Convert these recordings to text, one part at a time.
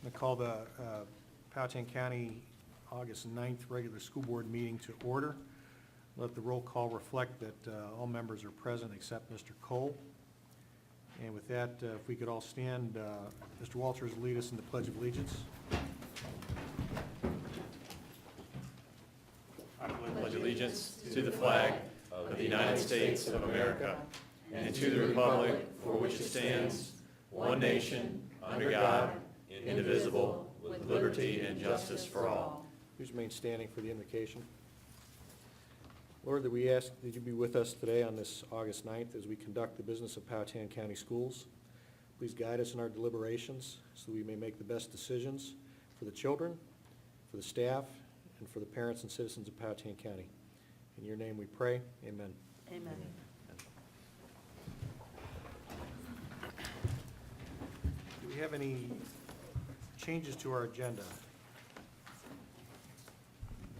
going to call the Powhatan County August 9th regular school board meeting to order. Let the roll call reflect that all members are present except Mr. Cole. And with that, if we could all stand, Mr. Walters will lead us in the Pledge of Allegiance. I pledge allegiance to the flag of the United States of America and to the republic for which it stands, one nation, under God, indivisible, with liberty and justice for all. Please remain standing for the invocation. Lord, that we ask that you be with us today on this August 9th as we conduct the business of Powhatan County Schools. Please guide us in our deliberations so we may make the best decisions for the children, for the staff, and for the parents and citizens of Powhatan County. In your name we pray. Amen. Amen. Do we have any changes to our agenda?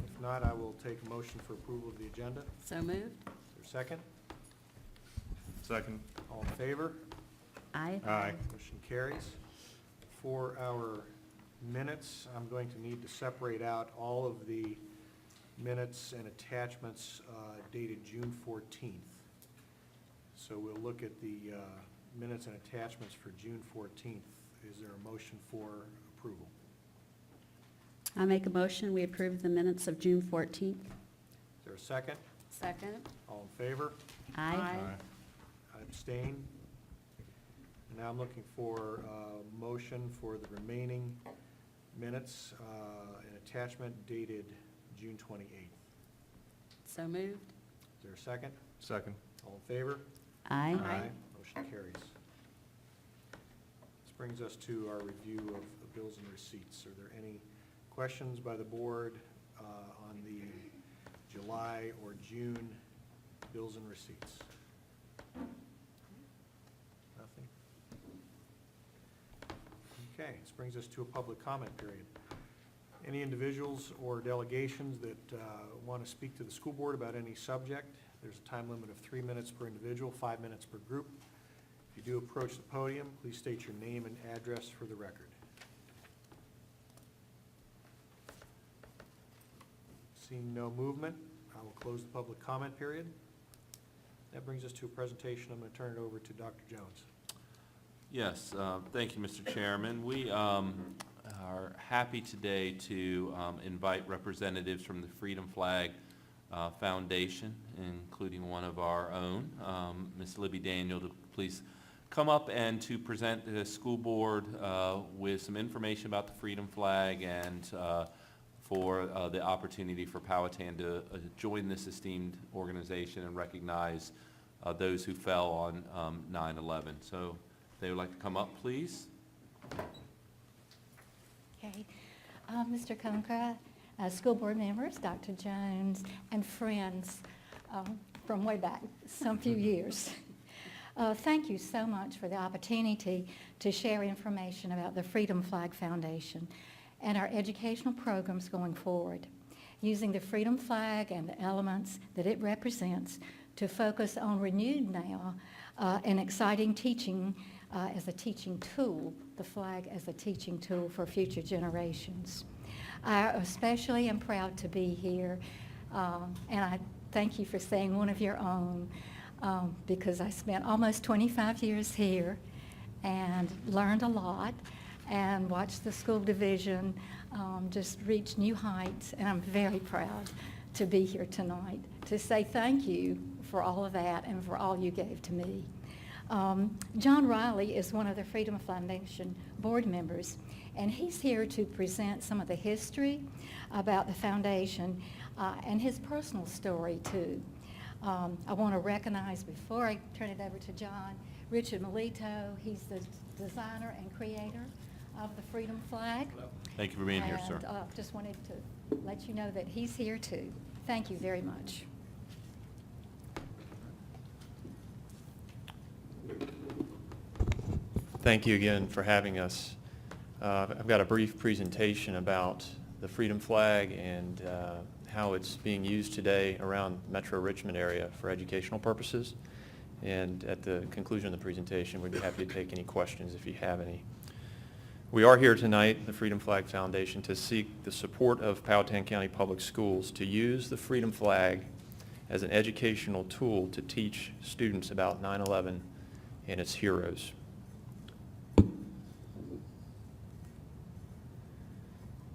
If not, I will take a motion for approval of the agenda. So moved. Is there a second? Second. All in favor? Aye. Aye. Motion carries. For our minutes, I'm going to need to separate out all of the minutes and attachments dated June 14th. So we'll look at the minutes and attachments for June 14th. Is there a motion for approval? I make a motion, we approve the minutes of June 14th. Is there a second? Second. All in favor? Aye. I abstain. And now I'm looking for a motion for the remaining minutes and attachment dated June 28th. So moved. Is there a second? Second. All in favor? Aye. Motion carries. This brings us to our review of the bills and receipts. Are there any questions by the board on the July or June bills and receipts? Nothing? Okay, this brings us to a public comment period. Any individuals or delegations that want to speak to the school board about any subject, there's a time limit of 3 minutes per individual, 5 minutes per group. If you do approach the podium, please state your name and address for the record. Seeing no movement, I will close the public comment period. That brings us to a presentation. I'm going to turn it over to Dr. Jones. Yes, thank you, Mr. Chairman. We are happy today to invite representatives from the Freedom Flag Foundation, including one of our own, Ms. Libby Daniel, to please come up and to present the school board with some information about the Freedom Flag and for the opportunity for Powhatan to join this esteemed organization and recognize those who fell on 9/11. So if they would like to come up, please. Okay. Mr. Conkra, school board members, Dr. Jones, and friends from way back, some few years. Thank you so much for the opportunity to share information about the Freedom Flag Foundation and our educational programs going forward, using the Freedom Flag and the elements that it represents to focus on renewed now and exciting teaching as a teaching tool, the flag as a teaching tool for future generations. I especially am proud to be here, and I thank you for saying one of your own, because I spent almost 25 years here and learned a lot and watched the school division just reach new heights, and I'm very proud to be here tonight to say thank you for all of that and for all you gave to me. John Riley is one of the Freedom Foundation board members, and he's here to present some of the history about the foundation and his personal story too. I want to recognize, before I turn it over to John, Richard Melito. He's the designer and creator of the Freedom Flag. Thank you for being here, sir. And just wanted to let you know that he's here too. Thank you very much. Thank you again for having us. I've got a brief presentation about the Freedom Flag and how it's being used today around Metro Richmond area for educational purposes. And at the conclusion of the presentation, we'd be happy to take any questions if you have any. We are here tonight, the Freedom Flag Foundation, to seek the support of Powhatan County Public Schools to use the Freedom Flag as an educational tool to teach students about 9/11 and its heroes.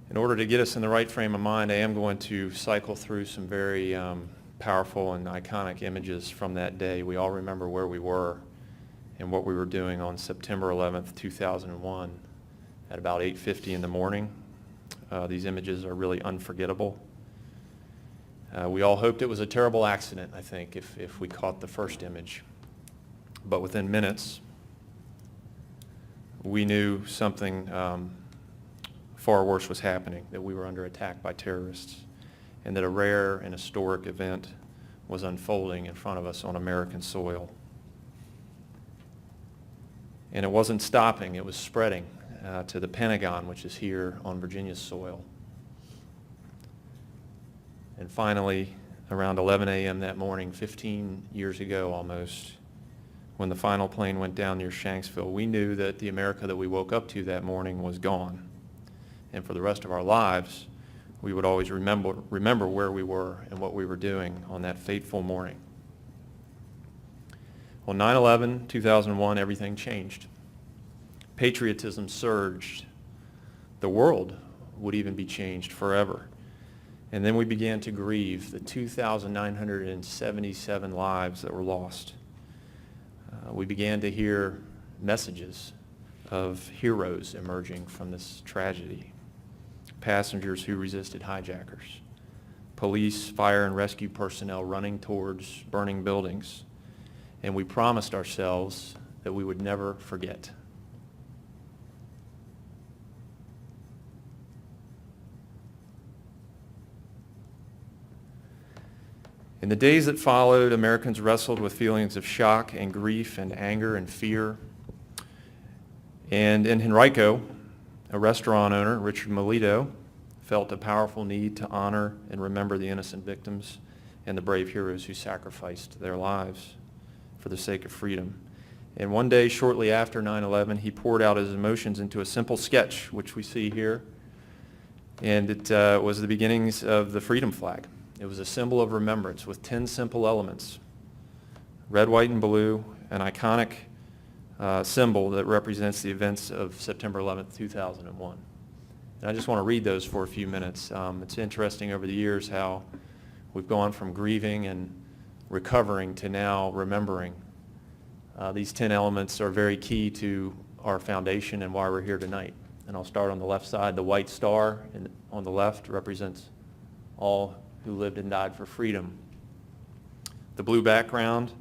In order to get us in the right frame of mind, I am going to cycle through some very powerful and iconic images from that day. We all remember where we were and what we were doing on September 11th, 2001 at about 8:50 in the morning. These images are really unforgettable. We all hoped it was a terrible accident, I think, if we caught the first image. But within minutes, we knew something far worse was happening, that we were under attack by terrorists, and that a rare and historic event was unfolding in front of us on American soil. And it wasn't stopping, it was spreading to the Pentagon, which is here on Virginia's soil. And finally, around 11 a.m. that morning, 15 years ago almost, when the final plane went down near Shanksville, we knew that the America that we woke up to that morning was gone. And for the rest of our lives, we would always remember where we were and what we were doing on that fateful morning. On 9/11, 2001, everything changed. Patriotism surged. The world would even be changed forever. And then we began to grieve the 2,977 lives that were lost. We began to hear messages of heroes emerging from this tragedy. Passengers who resisted hijackers. Police, fire, and rescue personnel running towards burning buildings. And we promised ourselves that we would never forget. In the days that followed, Americans wrestled with feelings of shock and grief and anger and fear. And in Henrico, a restaurant owner, Richard Melito, felt a powerful need to honor and remember the innocent victims and the brave heroes who sacrificed their lives for the sake of freedom. And one day, shortly after 9/11, he poured out his emotions into a simple sketch, which we see here. And it was the beginnings of the Freedom Flag. It was a symbol of remembrance with 10 simple elements: red, white, and blue, an iconic symbol that represents the events of September 11th, 2001. And I just want to read those for a few minutes. It's interesting over the years how we've gone from grieving and recovering to now remembering. These 10 elements are very key to our foundation and why we're here tonight. And I'll start on the left side. The white star on the left represents all who lived and died for freedom. The blue background,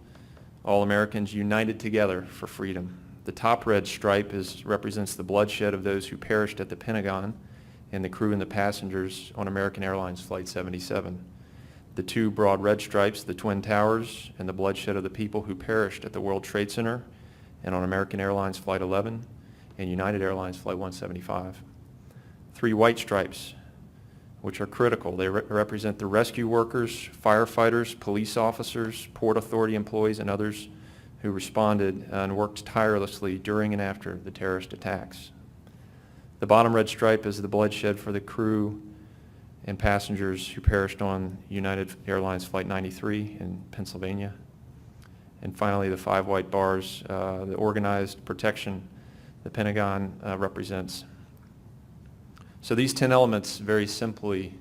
all Americans united together for freedom. The top red stripe represents the bloodshed of those who perished at the Pentagon and the crew and the passengers on American Airlines Flight 77. The two broad red stripes, the Twin Towers, and the bloodshed of the people who perished at the World Trade Center and on American Airlines Flight 11 and United Airlines Flight 175. Three white stripes, which are critical. They represent the rescue workers, firefighters, police officers, Port Authority employees, and others who responded and worked tirelessly during and after the terrorist attacks. The bottom red stripe is the bloodshed for the crew and passengers who perished on United Airlines Flight 93 in Pennsylvania. And finally, the five white bars, the organized protection the Pentagon represents. So these 10 elements very simply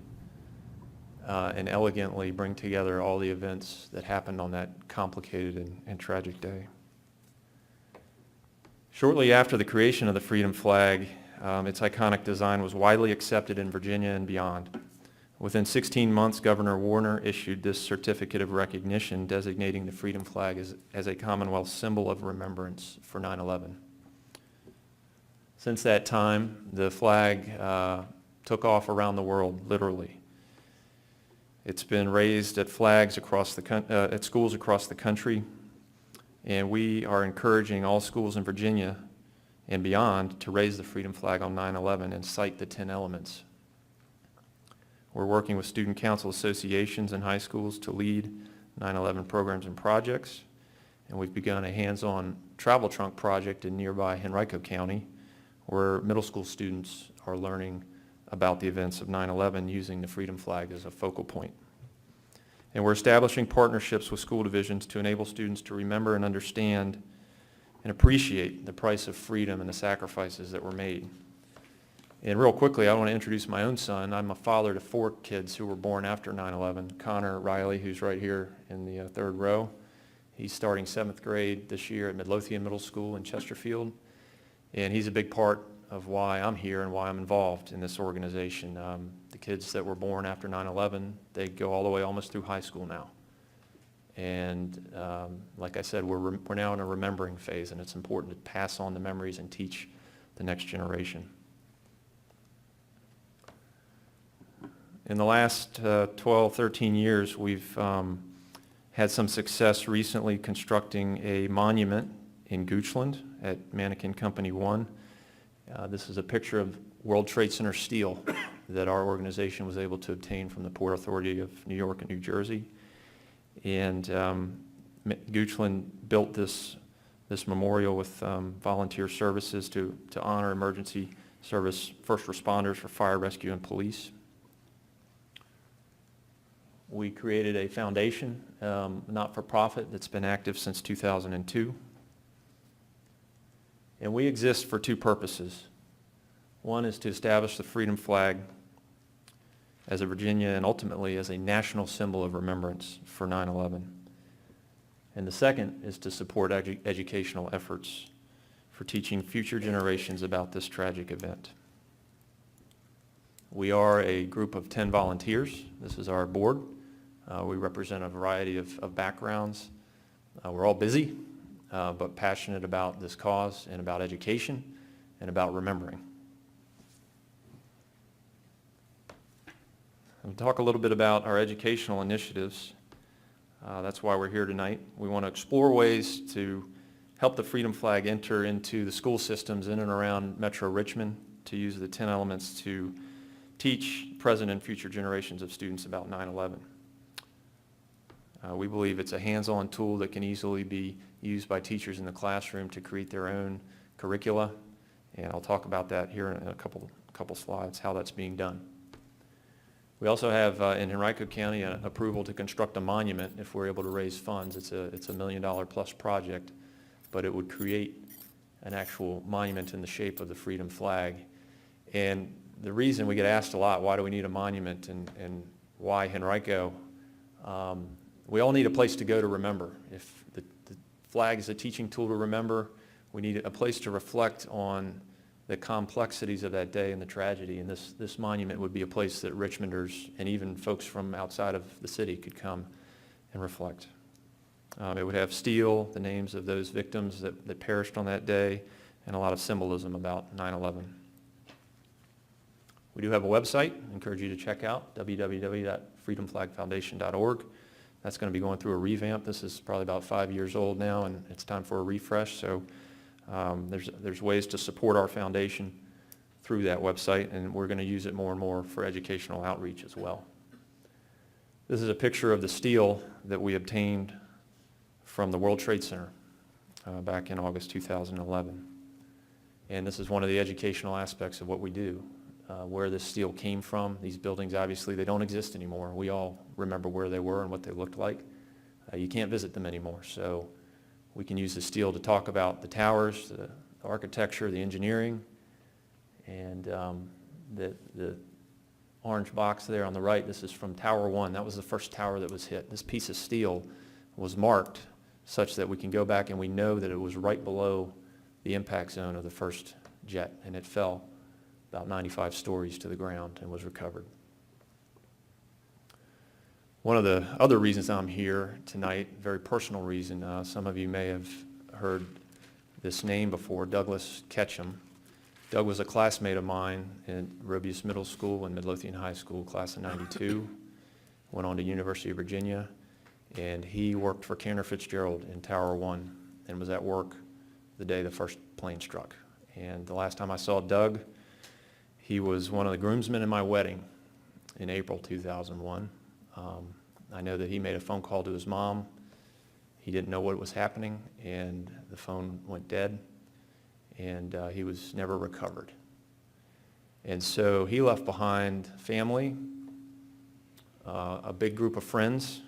and elegantly bring together all the events that happened on that complicated and tragic day. Shortly after the creation of the Freedom Flag, its iconic design was widely accepted in Virginia and beyond. Within 16 months, Governor Warner issued this certificate of recognition designating the Freedom Flag as a Commonwealth symbol of remembrance for 9/11. Since that time, the flag took off around the world, literally. It's been raised at flags at schools across the country, and we are encouraging all schools in Virginia and beyond to raise the Freedom Flag on 9/11 and cite the 10 elements. We're working with student council associations in high schools to lead 9/11 programs and projects, and we've begun a hands-on travel trunk project in nearby Henrico County, where middle school students are learning about the events of 9/11 using the Freedom Flag as a focal point. And we're establishing partnerships with school divisions to enable students to remember and understand and appreciate the price of freedom and the sacrifices that were made. And real quickly, I want to introduce my own son. I'm a father to 4 kids who were born after 9/11. Connor Riley, who's right here in the third row. He's starting 7th grade this year at Midlothian Middle School in Chesterfield. And he's a big part of why I'm here and why I'm involved in this organization. The kids that were born after 9/11, they go all the way almost through high school now. And like I said, we're now in a remembering phase, and it's important to pass on the memories and teach the next generation. In the last 12, 13 years, we've had some success recently constructing a monument in Goochland at Mannequin Company 1. This is a picture of World Trade Center steel that our organization was able to obtain from the Port Authority of New York and New Jersey. And Goochland built this memorial with volunteer services to honor emergency service first responders for fire, rescue, and police. We created a foundation, not-for-profit, that's been active since 2002. And we exist for 2 purposes. One is to establish the Freedom Flag as a Virginia and ultimately as a national symbol of remembrance for 9/11. And the second is to support educational efforts for teaching future generations about this tragic event. We are a group of 10 volunteers. This is our board. We represent a variety of backgrounds. We're all busy, but passionate about this cause and about education and about remembering. I'll talk a little bit about our educational initiatives. That's why we're here tonight. We want to explore ways to help the Freedom Flag enter into the school systems in and around Metro Richmond, to use the 10 elements to teach present and future generations of students about 9/11. We believe it's a hands-on tool that can easily be used by teachers in the classroom to create their own curricula, and I'll talk about that here in a couple slides, how that's being done. We also have in Henrico County an approval to construct a monument if we're able to raise funds. It's a $1 million plus project, but it would create an actual monument in the shape of the Freedom Flag. And the reason we get asked a lot, why do we need a monument and why Henrico? We all need a place to go to remember. If the flag is a teaching tool to remember, we need a place to reflect on the complexities of that day and the tragedy, and this monument would be a place that Richmonders and even folks from outside of the city could come and reflect. It would have steel, the names of those victims that perished on that day, and a lot of symbolism about 9/11. We do have a website. I encourage you to check out www.freedomflagfoundation.org. That's going to be going through a revamp. This is probably about 5 years old now, and it's time for a refresh. So there's ways to support our foundation through that website, and we're going to use it more and more for educational outreach as well. This is a picture of the steel that we obtained from the World Trade Center back in August 2011. And this is one of the educational aspects of what we do, where this steel came from. These buildings, obviously, they don't exist anymore. We all remember where they were and what they looked like. You can't visit them anymore, so we can use the steel to talk about the towers, the architecture, the engineering, and the orange box there on the right. This is from Tower 1. That was the first tower that was hit. This piece of steel was marked such that we can go back and we know that it was right below the impact zone of the first jet, and it fell about 95 stories to the ground and was recovered. One of the other reasons I'm here tonight, very personal reason, some of you may have heard this name before, Douglas Ketchum. Doug was a classmate of mine at Robius Middle School and Midlothian High School, class of '92. Went on to University of Virginia, and he worked for Cantor Fitzgerald in Tower 1 and was at work the day the first plane struck. And the last time I saw Doug, he was one of the groomsmen in my wedding in April 2001. I know that he made a phone call to his mom. He didn't know what was happening, and the phone went dead. and he was never recovered. And so he left behind family, a big group of friends,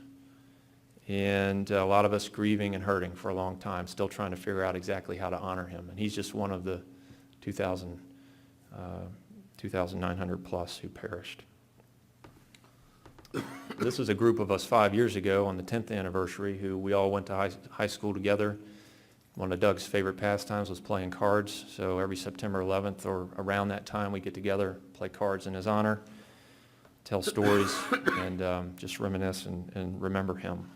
and a lot of us grieving and hurting for a long time, still trying to figure out exactly how to honor him. And he's just one of the 2,900 plus who perished. This was a group of us 5 years ago on the 10th anniversary who we all went to high school together. One of Doug's favorite pastimes was playing cards, so every September 11th or around that time we get together, play cards in his honor, tell stories, and just reminisce and remember him.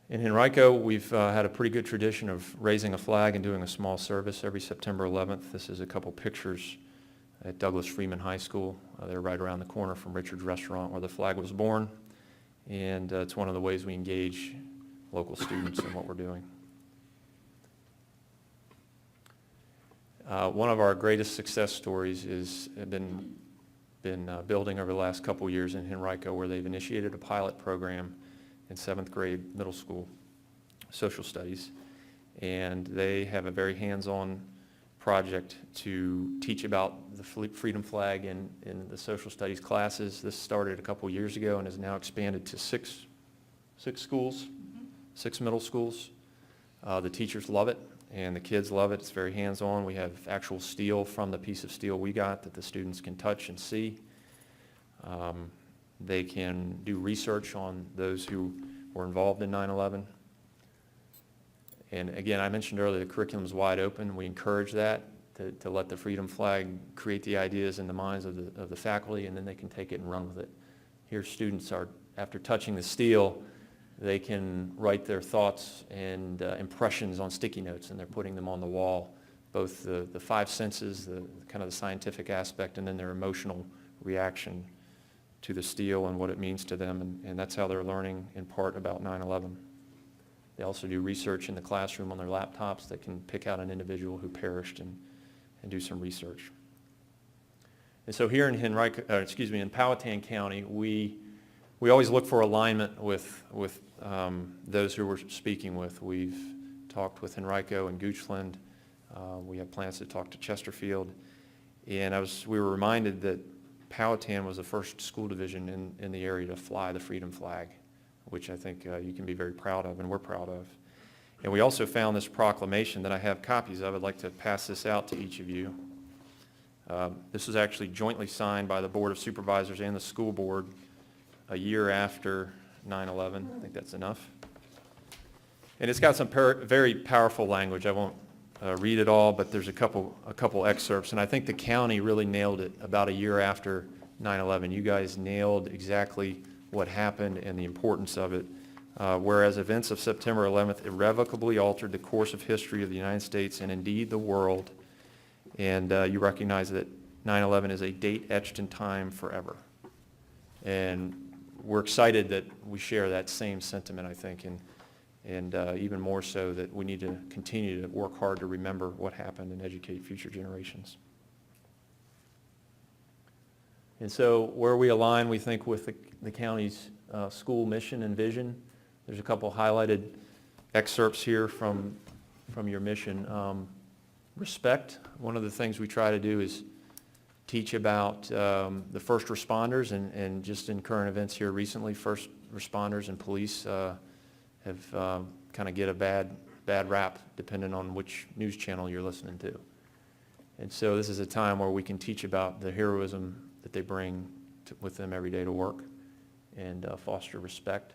In Henrico, we've had a pretty good tradition of raising a flag and doing a small service every September 11th. This is a couple pictures at Douglas Freeman High School. They're right around the corner from Richard's Restaurant where the flag was born. And it's one of the ways we engage local students in what we're doing. One of our greatest success stories has been building over the last couple years in Henrico, where they've initiated a pilot program in 7th grade middle school social studies. And they have a very hands-on project to teach about the freedom flag in the social studies classes. This started a couple years ago and has now expanded to six schools, 6 middle schools. The teachers love it and the kids love it. It's very hands-on. We have actual steel from the piece of steel we got that the students can touch and see. They can do research on those who were involved in 9/11. And again, I mentioned earlier, the curriculum is wide open. We encourage that, to let the freedom flag create the ideas in the minds of the faculty, and then they can take it and run with it. Here, students are, after touching the steel, they can write their thoughts and impressions on sticky notes, and they're putting them on the wall, both the 5 senses, the kind of the scientific aspect, and then their emotional reaction to the steel and what it means to them, and that's how they're learning in part about 9/11. They also do research in the classroom on their laptops that can pick out an individual who perished and do some research. And so here in in Powhatan County, we always look for alignment with those who we're speaking with. We've talked with Henrico and Goochland. We have plans to talk to Chesterfield. And we were reminded that Powhatan was the first school division in the area to fly the freedom flag, which I think you can be very proud of, and we're proud of. And we also found this proclamation that I have copies of. I'd like to pass this out to each of you. This was actually jointly signed by the Board of Supervisors and the school board a year after 9/11. I think that's enough. And it's got some very powerful language. I won't read it all, but there's a couple excerpts. And I think the county really nailed it about a year after 9/11. You guys nailed exactly what happened and the importance of it. Whereas events of September 11th irrevocably altered the course of history of the United States and indeed the world. And you recognize that 9/11 is a date etched in time forever. And we're excited that we share that same sentiment, I think, and even more so that we need to continue to work hard to remember what happened and educate future generations. And so where we align, we think, with the county's school mission and vision. There's a couple highlighted excerpts here from your mission. Respect. One of the things we try to do is teach about the first responders, and just in current events here recently, first responders and police have kind of get a bad rap depending on which news channel you're listening to. And so this is a time where we can teach about the heroism that they bring with them every day to work and foster respect.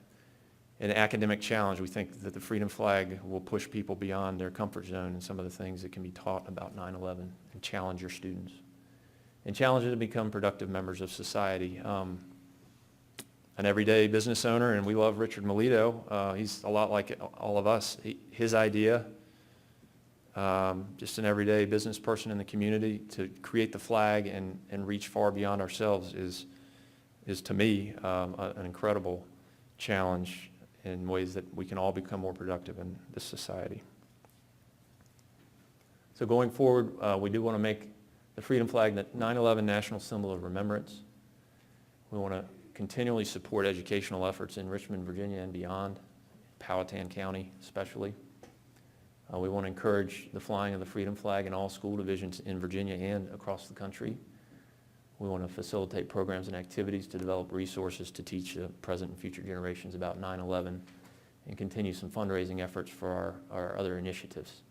An academic challenge, we think that the freedom flag will push people beyond their comfort zone and some of the things that can be taught about 9/11 and challenge your students. And challenge them to become productive members of society. An everyday business owner, and we love Richard Melito. He's a lot like all of us. His idea, just an everyday business person in the community, to create the flag and reach far beyond ourselves is to me an incredible challenge in ways that we can all become more productive in this society. So going forward, we do want to make the freedom flag the 9/11 national symbol of remembrance. We want to continually support educational efforts in Richmond, Virginia and beyond, Powhatan County especially. We want to encourage the flying of the freedom flag in all school divisions in Virginia and across the country. We want to facilitate programs and activities to develop resources to teach present and future generations about 9/11 and continue some fundraising efforts for our other initiatives.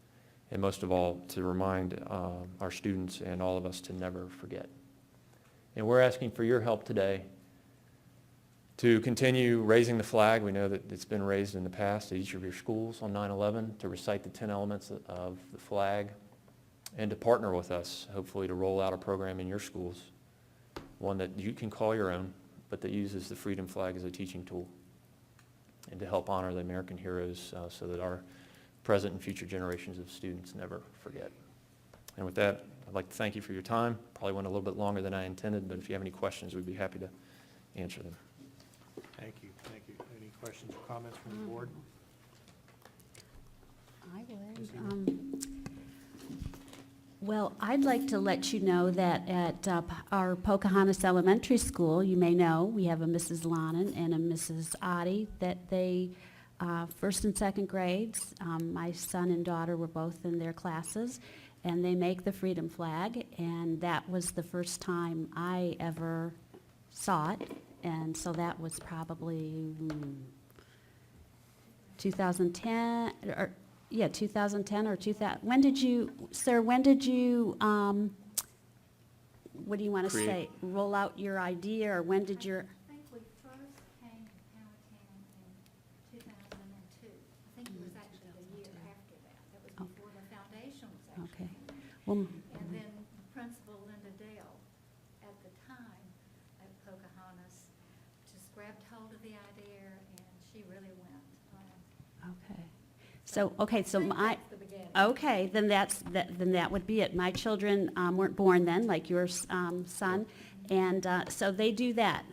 And most of all, to remind our students and all of us to never forget. And we're asking for your help today to continue raising the flag. We know that it's been raised in the past at each of your schools on 9/11, to recite the 10 elements of the flag, and to partner with us, hopefully to roll out a program in your schools, one that you can call your own, but that uses the freedom flag as a teaching tool, and to help honor the American heroes so that our present and future generations of students never forget. And with that, I'd like to thank you for your time. Probably went a little bit longer than I intended, but if you have any questions, we'd be happy to answer them. Thank you, thank you. Any questions or comments from the board? I Ms. would. Well, I'd like to let you know that at our Pocahontas Elementary School, you may know, we have a Mrs. Lonan and a Mrs. Oddie, that they, first and second grades, my son and daughter were both in their classes, and they make the freedom flag, and that was the first time I ever saw it, and so that was probably 2010, or, yeah, 2010 or 2000. When did you, sir, what do you want to Create. say? Roll out your idea, or when did your, I think we first came to Powhatan in 2002. I think it was actually the year after that. That was Oh. before the foundation was actually. okay. Well, And then Principal Linda Dale, at the time at Pocahontas, just grabbed hold of the idea, and she really went. okay. So, okay, so I think my, that's the beginning. okay, then then that would be it. My children weren't born then, like your son, and so they do that.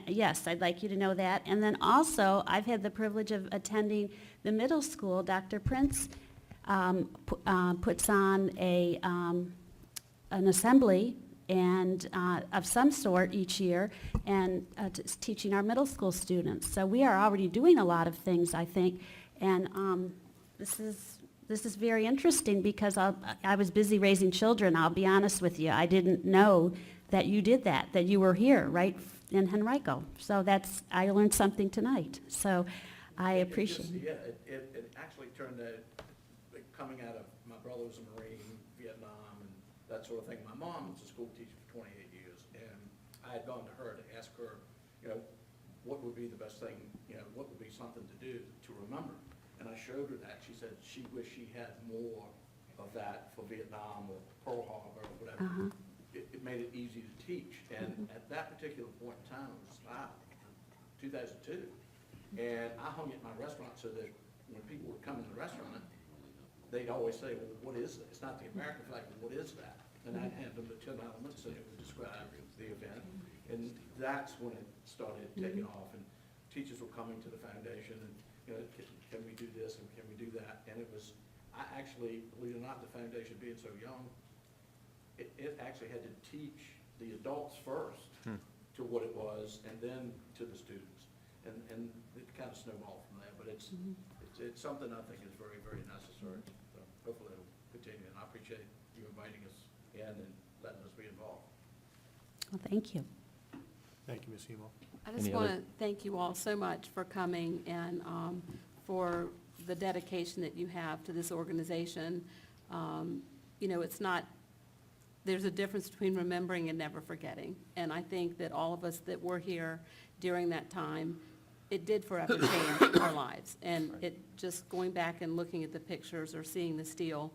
Yes, I'd like you to know that. And then also, I've had the privilege of attending the middle school. Dr. Prince puts on an assembly and of some sort each year, and teaching our middle school students. So we are already doing a lot of things, I think, and this is very interesting, because I was busy raising children. I'll be honest with you, I didn't know that you did that you were here, right, in Henrico. So I learned something tonight. So I appreciate it. Yeah, it actually turned out, like, coming out of, my brother was a Marine, Vietnam, and that sort of thing. My mom was a school teacher for 28 years, and I had gone to her to ask her, what would be the best thing, what would be something to do to remember? And I showed her that. She said she wished she had more of that for Vietnam or Pearl Harbor or whatever. Uh-huh. It made it easy to teach. And at that particular point in time, it was 2002. And I hung it in my restaurant so that when people would come in the restaurant, they'd always say, well, what is this? It's not the American flag, but what is that? And I'd hand them the 10 elements, and it would describe the event. And that's when it started taking off, and teachers were coming to the foundation, and, can we do this, and can we do that? And it was, I actually, believe it or not, the foundation being so young, it actually had to teach the adults first to what it was, and then to the students. And it kind of snowballed from there, but it's something I think is very, very necessary. So hopefully it'll continue, and I appreciate you inviting us in and letting us be involved. Well, thank you. Thank you, Ms. Emo. I just Any want other- to thank you all so much for coming and for the dedication that you have to this organization. It's not, there's a difference between remembering and never forgetting. And I think that all of us that were here during that time, it did forever change our lives. And it just going back and looking at the pictures or seeing the steel,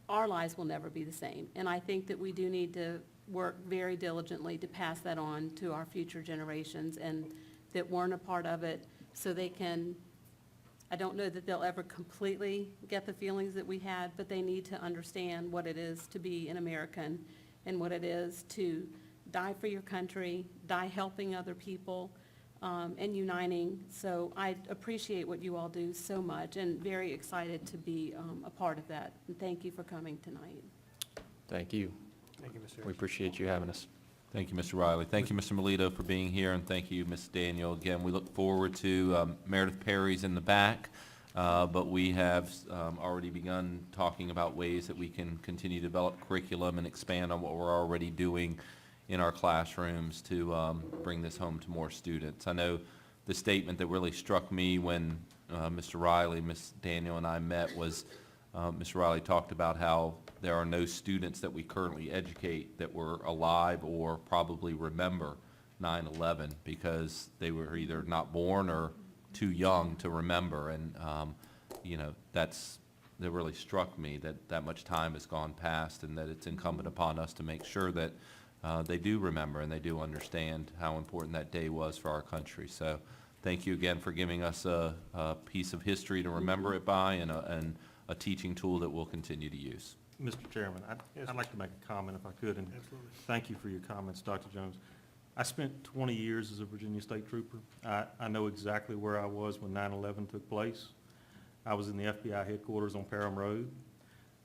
our lives will never be the same. And I think that we do need to work very diligently to pass that on to our future generations and that weren't a part of it, so they can, I don't know that they'll ever completely get the feelings that we had, but they need to understand what it is to be an American and what it is to die for your country, die helping other people, and uniting. So I appreciate what you all do so much, and very excited to be a part of that. And thank you for coming tonight. Thank you. Thank you, Ms. We Harris. appreciate you having us. Thank you, Mr. Riley. Thank you, Mr. Melito, for being here, and thank you, Ms. Daniel. Again, we look forward to Meredith Perry's in the back. but we have already begun talking about ways that we can continue to develop curriculum and expand on what we're already doing in our classrooms to bring this home to more students. I know the statement that really struck me when Mr. Riley, Ms. Daniel, and I met was Mr. Riley talked about how there are no students that we currently educate that were alive or probably remember 9/11 because they were either not born or too young to remember. And, you know, that really struck me that much time has gone past and that it's incumbent upon us to make sure that they do remember and they do understand how important that day was for our country. So thank you again for giving us a piece of history to remember it by and a teaching tool that we'll continue to use. Mr. Chairman, I'd like to make a comment if I could, and thank you for your comments, Dr. Jones. I spent 20 years as a Virginia State Trooper. I know exactly where I was when 9/11 took place. I was in the FBI headquarters on Parham Road.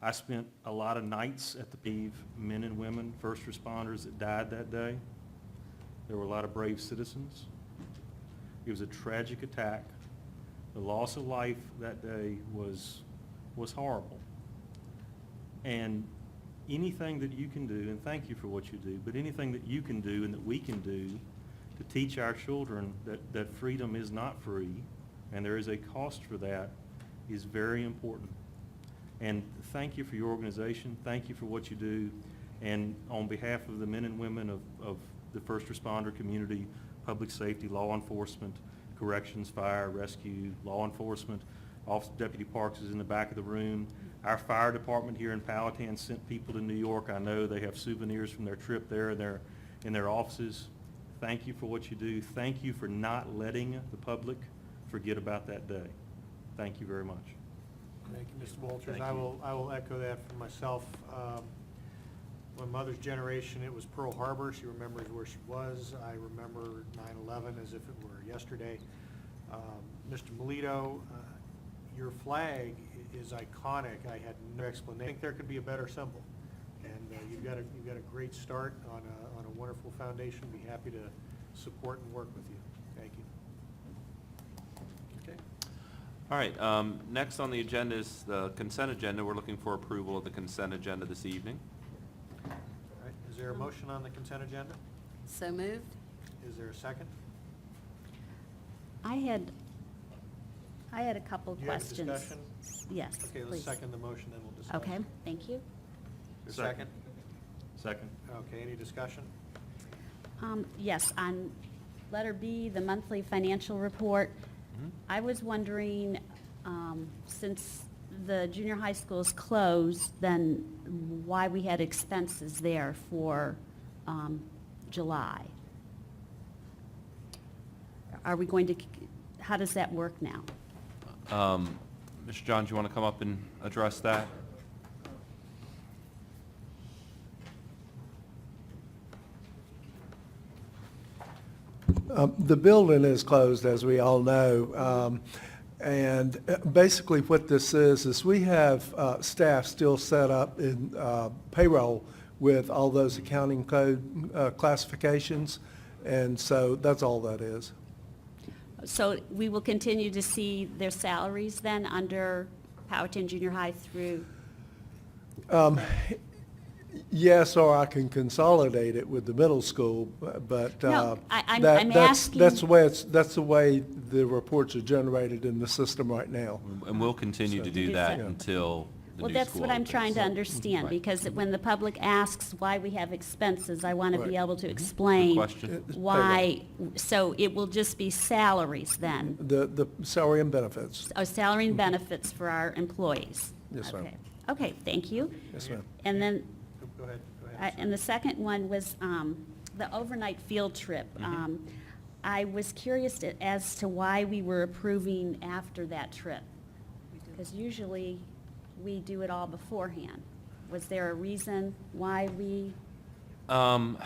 I spent a lot of nights at the PEV, men and women, first responders that died that day. There were a lot of brave citizens. It was a tragic attack. The loss of life that day was horrible. And anything that you can do, and thank you for what you do, but anything that you can do and that we can do to teach our children that freedom is not free and there is a cost for that is very important. And thank you for your organization. Thank you for what you do. And on behalf of the men and women of the first responder community, public safety, law enforcement, corrections, fire, rescue, law enforcement, Office of Deputy Parks is in the back of the room. Our fire department here in Powhatan sent people to New York. I know they have souvenirs from their trip there in their offices. Thank you for what you do. Thank you for not letting the public forget about that day. Thank you very much. Thank you, Mr. Walters. Thank I you. will echo that for myself. My mother's generation, it was Pearl Harbor. She remembers where she was. I remember 9/11 as if it were yesterday. Mr. Melito, your flag is iconic. I had no explanation. I think there could be a better symbol. And you've got a great start on a wonderful foundation. Be happy to support and work with you. Thank you. Okay. All right, next on the agenda is the consent agenda. We're looking for approval of the consent agenda this evening. All right, is there a motion on the consent agenda? So moved? Is there a second? I had a couple Do you have a questions. discussion? Yes, Okay, let's please. second the motion, then we'll discuss. Okay, thank you. A second? Second. Okay, any discussion? Yes, on letter B, the monthly financial report, I was wondering, since the junior high school is closed, then why we had expenses there for July? Are we going to, how does that work now? Mr. Johns, you want to come up and address that? The building is closed, as we all know. And basically what this is we have staff still set up in payroll with all those accounting code classifications. And so that's all that is. So we will continue to see their salaries then under Powhatan Junior High through? Yes, or I can consolidate it with the middle school, but No, I'm that's asking- that's the way the reports are generated in the system right now. And we'll continue to To do do that so. until the Well, new that's school what I'm trying to opens. understand, Right. because when the public asks why we have expenses, I want to be Right. able to explain question. why, so it will just be salaries then, The salary and benefits. or salary and benefits for our employees? Yes, ma'am. Okay. Okay, thank you. Yes, ma'am. And then, Go ahead. and the second one was the overnight field trip. I was curious as to why we were approving after that trip, because usually we do it all beforehand. Was there a reason why we? To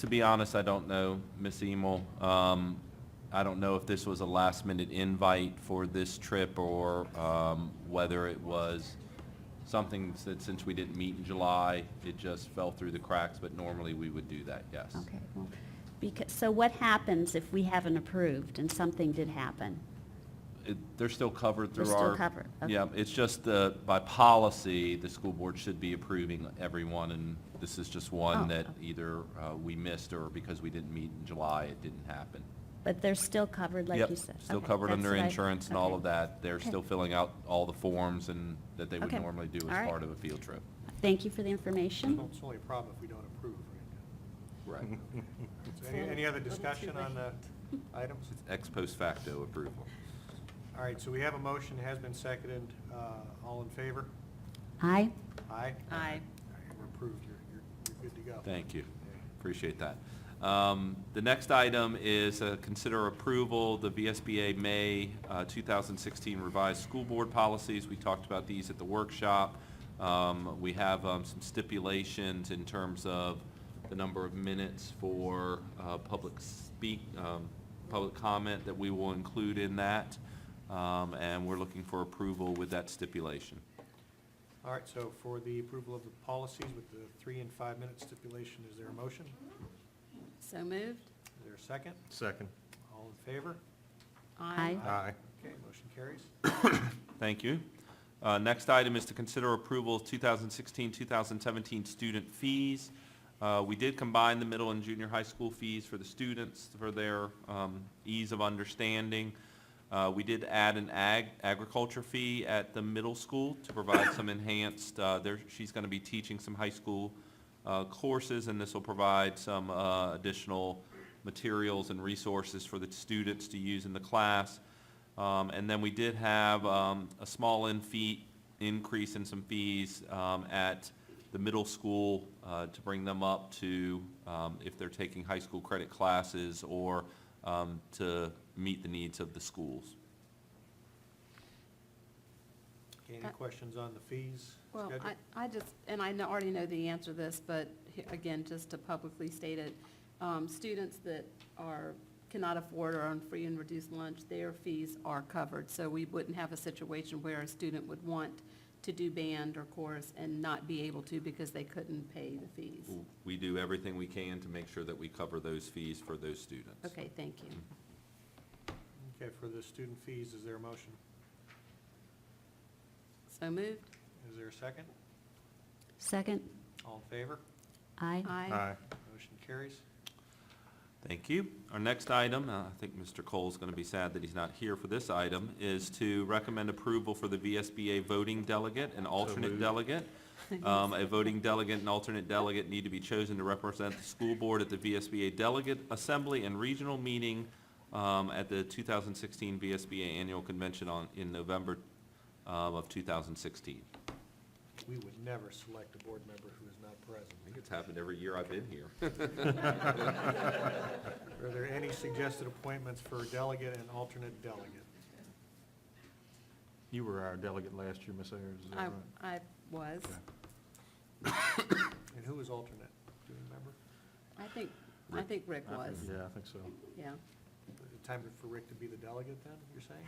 be honest, I don't know, Ms. Emil. I don't know if this was a last-minute invite for this trip or whether it was something that since we didn't meet in July, it just fell through the cracks, but normally we would do that, yes. Okay, well, because, so what happens if we haven't approved and something did happen? They're still covered through They're our. still covered, okay. Yeah, it's just by policy, the school board should be approving everyone, and this is just one Oh, that okay. either we missed or because we didn't meet in July, it didn't happen. But they're still covered, like Yep, you said? still Okay, covered that's under what I- insurance and all okay. of that. They're Okay. still filling out all the forms and that they would Okay. normally do All as right. part of a field trip. Thank you for the information. It's only a problem if we don't approve, right? Right. So any other discussion on the items? It's ex post facto approval. All right, so we have a motion, has been seconded. All in favor? Aye. Aye? Aye. All right, we're approved. You're good to go. Thank you. Appreciate that. The next item is consider approval, the VSBA May 2016 revised school board policies. We talked about these at the workshop. We have some stipulations in terms of the number of minutes for public comment that we will include in that. And we're looking for approval with that stipulation. All right, so for the approval of the policies with the 3 and 5 minute stipulation, is there a motion? So moved? Is there a second? Second. All in favor? Aye. Aye. Okay, motion carries. Thank you. Next item is to consider approval of 2016-2017 student fees. We did combine the middle and junior high school fees for the students for their ease of understanding. We did add an agriculture fee at the middle school to provide some enhanced, she's going to be teaching some high school courses, and this will provide some additional materials and resources for the students to use in the class. And then we did have a small increase in some fees at the middle school to bring them up to, if they're taking high school credit classes or to meet the needs of the schools. Okay, any questions on the fees Well, schedule? I just, and already know the answer to this, but again, just to publicly state it, students that cannot afford or on free and reduced lunch, their fees are covered. So we wouldn't have a situation where a student would want to do band or chorus and not be able to because they couldn't pay the fees. We do everything we can to make sure that we cover those fees for those students. Okay, thank you. Okay, for the student fees, is there a motion? So moved? Is there a second? Second? All in favor? Aye. Aye. Motion carries. Thank you. Our next item, I think Mr. Cole's going to be sad that he's not here for this item, is to recommend approval for the VSBA voting delegate and alternate moved. delegate. A voting delegate and alternate delegate need to be chosen to represent the school board at the VSBA Delegate Assembly and Regional Meeting at the 2016 VSBA Annual Convention in November of 2016. We would never select a board member who is not present. I think it's happened every year I've been here. Are there any suggested appointments for delegate and alternate delegate? You were our delegate last year, Ms. Ayers, is that right? I was. And who is alternate? Do you remember? I think Rick I was, think- Yeah, I think so. yeah. Time for Rick to be the delegate then, you're saying?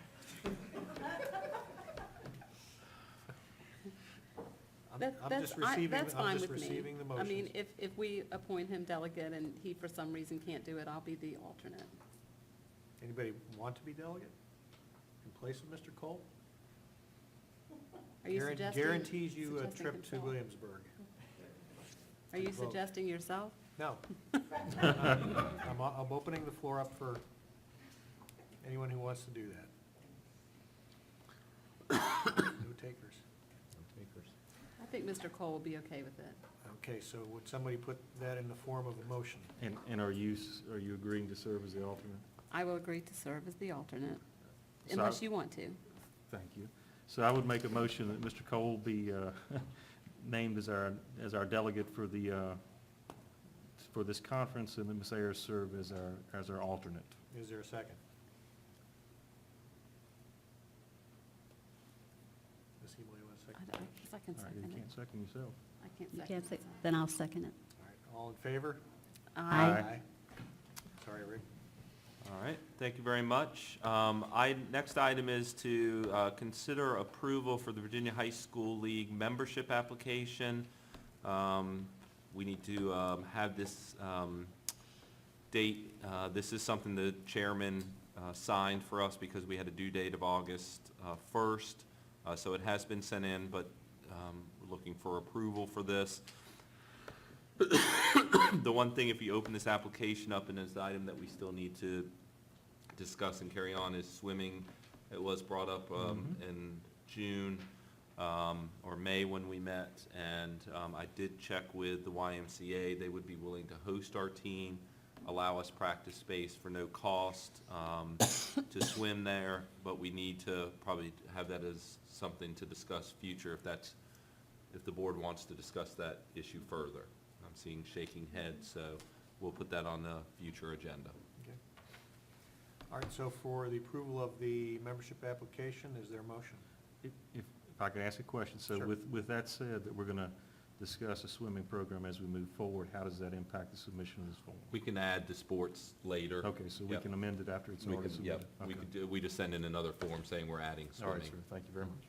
I'm just receiving, That's I'm fine just with me. receiving the I mean, motions. if we appoint him delegate and he for some reason can't do it, I'll be the alternate. Anybody want to be delegate in place of Mr. Cole? Are you suggesting? Guarantees you a suggesting trip to himself? Williamsburg. Are you vote. suggesting yourself? No. I'm opening the floor up for anyone who wants to do that. No takers. I think Mr. Cole will be okay with it. Okay, so would somebody put that in the form of a motion? And are you agreeing to serve as the alternate? I will agree to serve as the alternate, So unless you want to. Thank you. So I would make a motion that Mr. Cole be named as our delegate for this conference, and that Ms. Ayers serve as our alternate. Is there a second? Ms. Healy, you want a second? I guess I can All right, you second it. can't second yourself. I can't You second can't say, it. then I'll second it. All right, all in favor? Aye. Sorry, Rick. All right, thank you very much. Next item is to consider approval for the Virginia High School League membership application. We need to have this date. This is something the chairman signed for us because we had a due date of August 1st. So it has been sent in, but we're looking for approval for this. The one thing, if you open this application up, and as the item that we still need to discuss and carry on, is swimming. It was brought up in June or May when we met, and I did check with the YMCA. They would be willing to host our team, allow us practice space for no cost to swim there, but we need to probably have that as something to discuss future if the board wants to discuss that issue further. I'm seeing shaking heads, so we'll put that on the future agenda. Okay. All right, so for the approval of the membership application, is there a motion? If I could ask a question, so Sure. with that said, that we're going to discuss a swimming program as we move forward, how does that impact the submission of this form? We can add the sports later. Okay, so we Yep. can amend it after it's We already could, submitted? yep, we Okay. could do, we just send in another form saying we're adding All right, swimming. sir, thank you very much.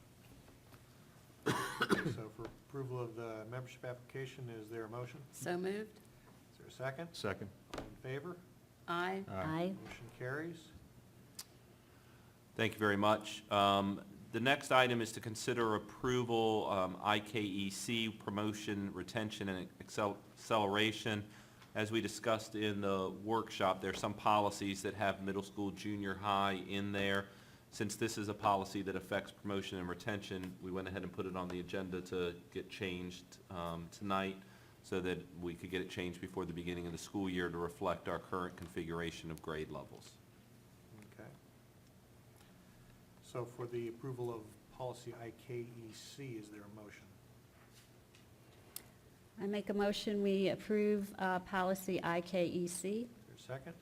So for approval of the membership application, is there a motion? So moved? Is there a second? Second. All in favor? Aye. Aye. Motion carries. Thank you very much. The next item is to consider approval, IKEC, promotion, retention, and acceleration. As we discussed in the workshop, there are some policies that have middle school, junior high in there. Since this is a policy that affects promotion and retention, we went ahead and put it on the agenda to get changed tonight so that we could get it changed before the beginning of the school year to reflect our current configuration of grade levels. Okay. So for the approval of policy IKEC, is there a motion? I make a motion, we approve policy IKEC. Is there a second?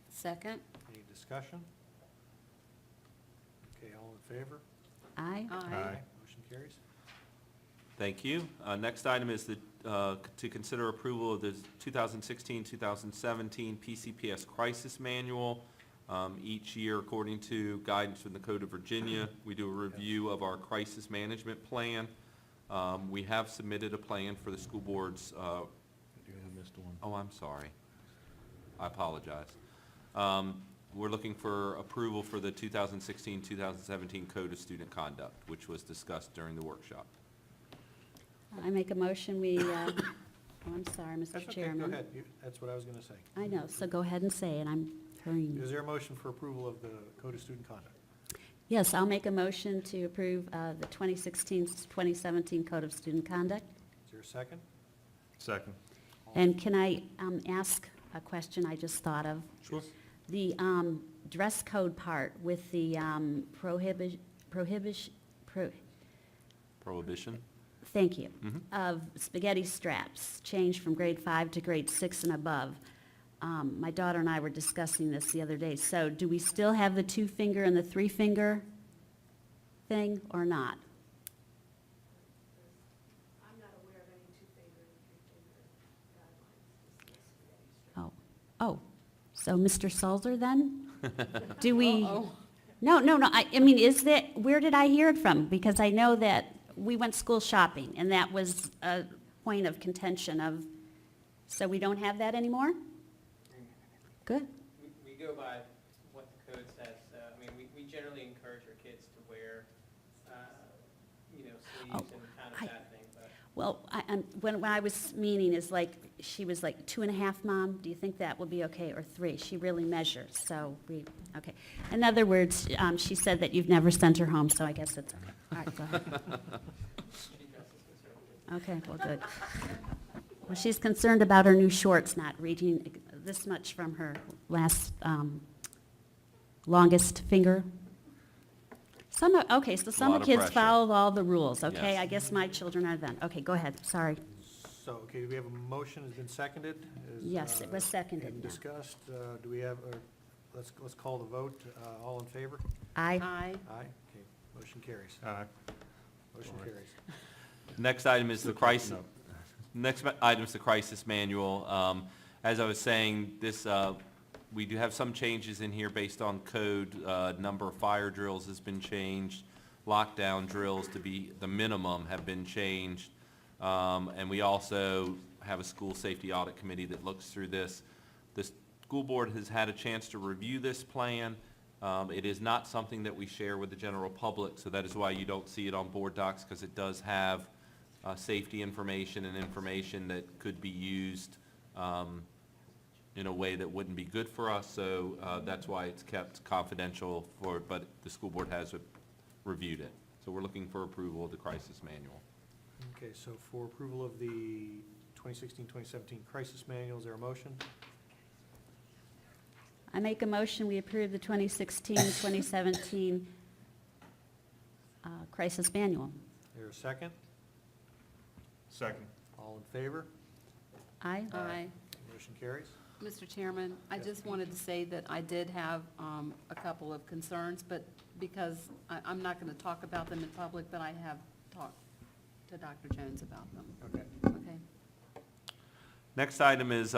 Second? Any discussion? Okay, all in favor? Aye. Motion carries. Thank you. Next item is to consider approval of the 2016-2017 PCPS Crisis Manual. Each year, according to guidance from the Code of Virginia, we do a review of our crisis management plan. We have submitted a plan for the school board's, We missed one. oh, I'm sorry. I apologize. We're looking for approval for the 2016-2017 Code of Student Conduct, which was discussed during the workshop. I make a motion, we, oh, I'm sorry, That's Mr. okay, Chairman. go ahead. That's what I was going to say. I know, so go ahead and say it, I'm hurrying you. Is there a motion for approval of the Code of Student Conduct? Yes, I'll make a motion to approve the 2016-2017 Code of Student Conduct. Is there a second? Second. And can I ask a question I just thought of? Sure. The dress code part with the Prohibition? thank you, Mhm. of spaghetti straps changed from grade 5 to grade 6 and above. My daughter and I were discussing this the other day. So do we still have the 2-finger and the 3-finger thing or not? I'm not aware of any 2-finger and 3-finger guidelines. Oh, so Mr. Sulzer then? Do we? Uh-oh. No, I mean, is that, where did I hear it from? Because I know that we went school shopping, and that was a point of contention of, so we don't have that anymore? Good. We go by what the code says. I mean, we generally encourage our kids to wear, sleeves and kind of that thing, but. Well, when I was meaning is like, she was like 2.5, Mom, do you think that will be okay, or 3? She really measures, so okay. In other words, she said that you've never sent her home, so I guess it's, all right, go ahead. She dresses conservatively. Okay, well, good. Well, she's concerned about her new shorts not reaching this much from her longest finger. Okay, so some Lot of kids pressure. follow all the rules, okay? Yes. I guess my children are then. Okay, go ahead, sorry. So, okay, do we have a motion has been seconded? Yes, it was seconded, And yeah. discussed, do we have, let's call the vote, all in favor? Aye. Aye. Aye, okay, motion carries. Aye. Motion carries. Next item is the crisis. No. Next item is the crisis manual. As I was saying, we do have some changes in here based on code. Number of fire drills has been changed. Lockdown drills to be the minimum have been changed. And we also have a school safety audit committee that looks through this. This school board has had a chance to review this plan. It is not something that we share with the general public, so that is why you don't see it on board docs, because it does have safety information and information that could be used in a way that wouldn't be good for us, so that's why it's kept confidential but the school board has reviewed it. So we're looking for approval of the crisis manual. Okay, so for approval of the 2016-2017 crisis manual, is there a motion? I make a motion, we approve the 2016-2017 crisis manual. Is there a second? Second. All in favor? Aye. Aye. Motion carries. Mr. Chairman, I just wanted to say that I did have a couple of concerns, but because I'm not going to talk about them in public, but I have talked to Dr. Jones about them. Okay. Okay? Next item is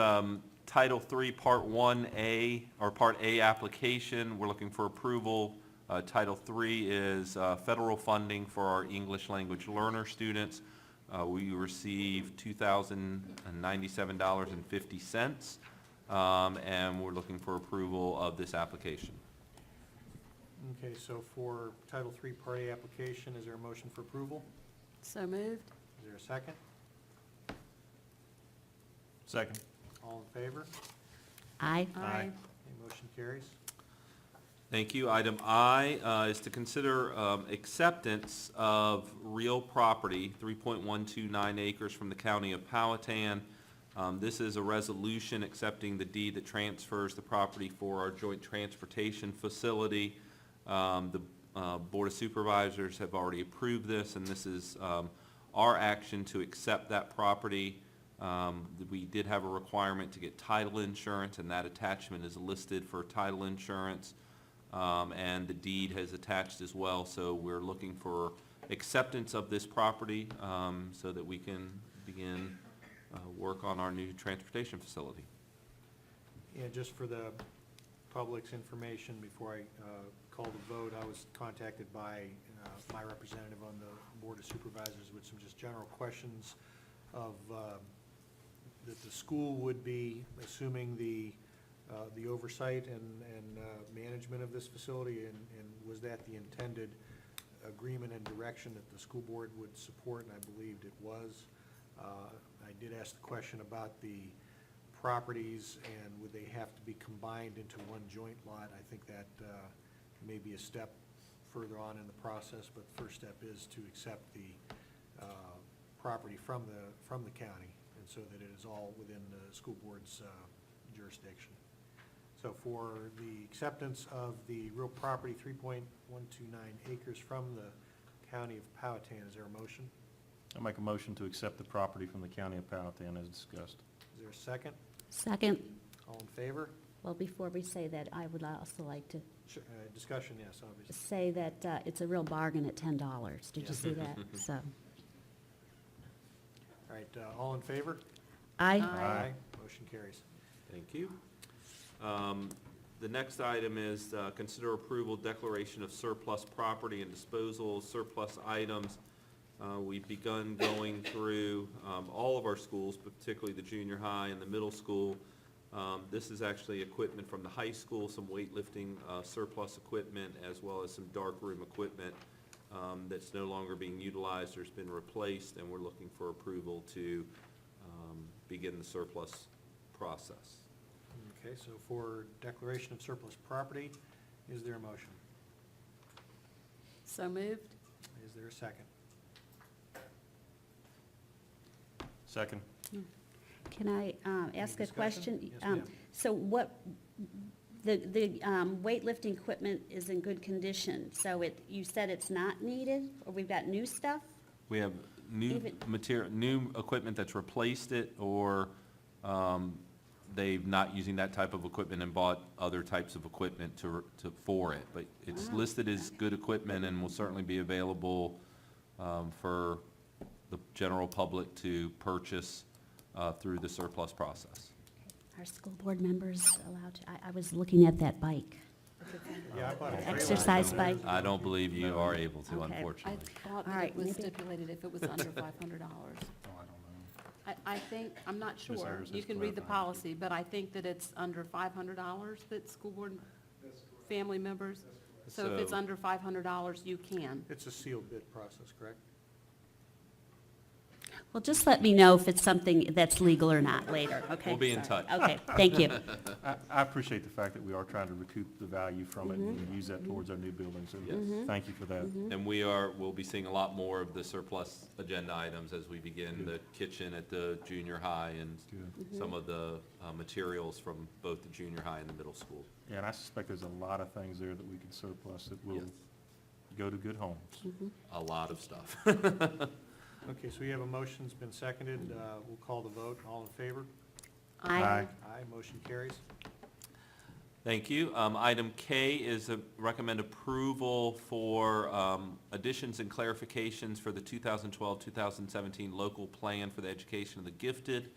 Title III, Part 1A, or Part A application. We're looking for approval. Title III is federal funding for our English language learner students. We receive $2,097.50, and we're looking for approval of this application. Okay, so for Title III Part A application, is there a motion for approval? So moved? Is there a second? Second. All in favor? Aye. Aye. Okay, motion carries. Thank you. Item I is to consider acceptance of real property, 3.129 acres from the county of Powhatan. This is a resolution accepting the deed that transfers the property for our joint transportation facility. The Board of Supervisors have already approved this, and this is our action to accept that property. We did have a requirement to get title insurance, and that attachment is listed for title insurance. And the deed has attached as well, so we're looking for acceptance of this property so that we can begin work on our new transportation facility. And just for the public's information, before I call the vote, I was contacted by my representative on the Board of Supervisors with some just general questions of that the school would be assuming the oversight and management of this facility, and was that the intended agreement and direction that the school board would support, and I believed it was. I did ask the question about the properties, and would they have to be combined into one joint lot? I think that may be a step further on in the process, but the first step is to accept the property from the county, and so that it is all within the school board's jurisdiction. So for the acceptance of the real property, 3.129 acres from the county of Powhatan, is there a motion? I'll make a motion to accept the property from the county of Powhatan as discussed. Is there a second? Second. All in favor? Well, before we say that, I would also like to Sure, discussion, yes, obviously. say that it's a real bargain at $10. Did you see that? So, All right, all in favor? aye. Aye. Motion carries. Thank you. The next item is consider approval declaration of surplus property and disposal of surplus items. We've begun going through all of our schools, but particularly the junior high and the middle school. This is actually equipment from the high school, some weightlifting surplus equipment, as well as some darkroom equipment that's no longer being utilized or has been replaced, and we're looking for approval to begin the surplus process. Okay, so for declaration of surplus property, is there a motion? So moved? Is there a second? Second. Can I ask a discussion? question? Yes, ma'am. So what, the weightlifting equipment is in good condition, so you said it's not needed, or we've got new stuff? We have new Even- material, new equipment that's replaced it, or they've not using that type of equipment and bought other types of equipment for it. But it's Ah, listed as good equipment and will certainly be available for the general public to purchase through the surplus process. Are school board members allowed to, I was looking at that bike, Yeah, I bought a trailer. exercise bike. I don't believe you are able to, Okay. I unfortunately. thought All that right, it was maybe- stipulated if it was under $500. Oh, I don't know. I think, I'm not Ms. sure. Ayers You has can read the clarified. policy, but I think that it's under $500 that school board family members. So if it's So- under $500, you can. It's a sealed bid process, correct? Well, just let me know if it's something that's legal or not later, okay? We'll be in Sorry. touch. Okay, thank you. I appreciate the fact that we are trying to recoup the value from it and use that towards our new building, so Yes. thank you for that. And we'll be seeing a lot more of the surplus agenda items as we begin the kitchen at the junior high and Good. some of the materials from both the junior high and the middle school. Yeah, and I suspect there's a lot of things there that we can surplus that will Yes. go to good homes. A lot of stuff. Okay, so we have a motion, it's been seconded. We'll call the vote. All in favor? Aye. Aye, motion carries. Thank you. Item K is a recommend approval for additions and clarifications for the 2012-2017 local plan for the education of the gifted.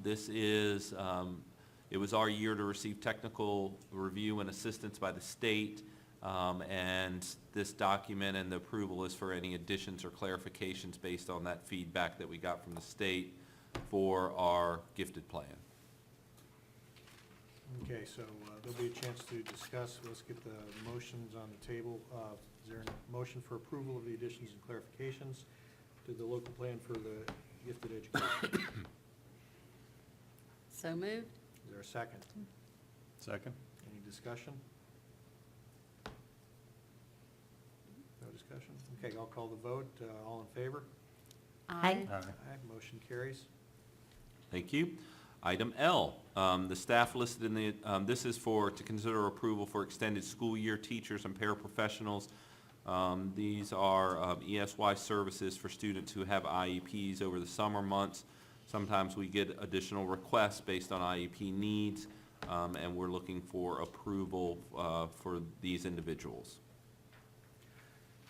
This is, it was our year to receive technical review and assistance by the state. And this document and the approval is for any additions or clarifications based on that feedback that we got from the state for our gifted plan. Okay, so there'll be a chance to discuss. Let's get the motions on the table. Is there a motion for approval of the additions and clarifications to the local plan for the gifted education? So moved? Is there a second? Second? Any discussion? No discussion? Okay, I'll call the vote. All in favor? Aye. Aye. Aye, motion carries. Thank you. Item L, the staff listed in the, this is to consider approval for extended school year teachers and paraprofessionals. These are ESY services for students who have IEPs over the summer months. Sometimes we get additional requests based on IEP needs, and we're looking for approval for these individuals.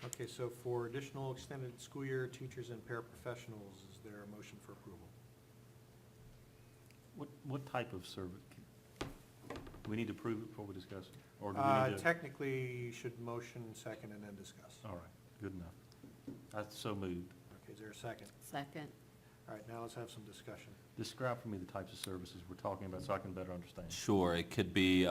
Okay, so for additional extended school year teachers and paraprofessionals, is there a motion for approval? What type of service? Do we need to approve it before we discuss it? Or do we need to? Technically, you should motion second and then discuss. All right, good enough. That's so moved. Okay, is there a second? Second. All right, now let's have some discussion. Describe for me the types of services we're talking about so I can better understand. Sure, it could be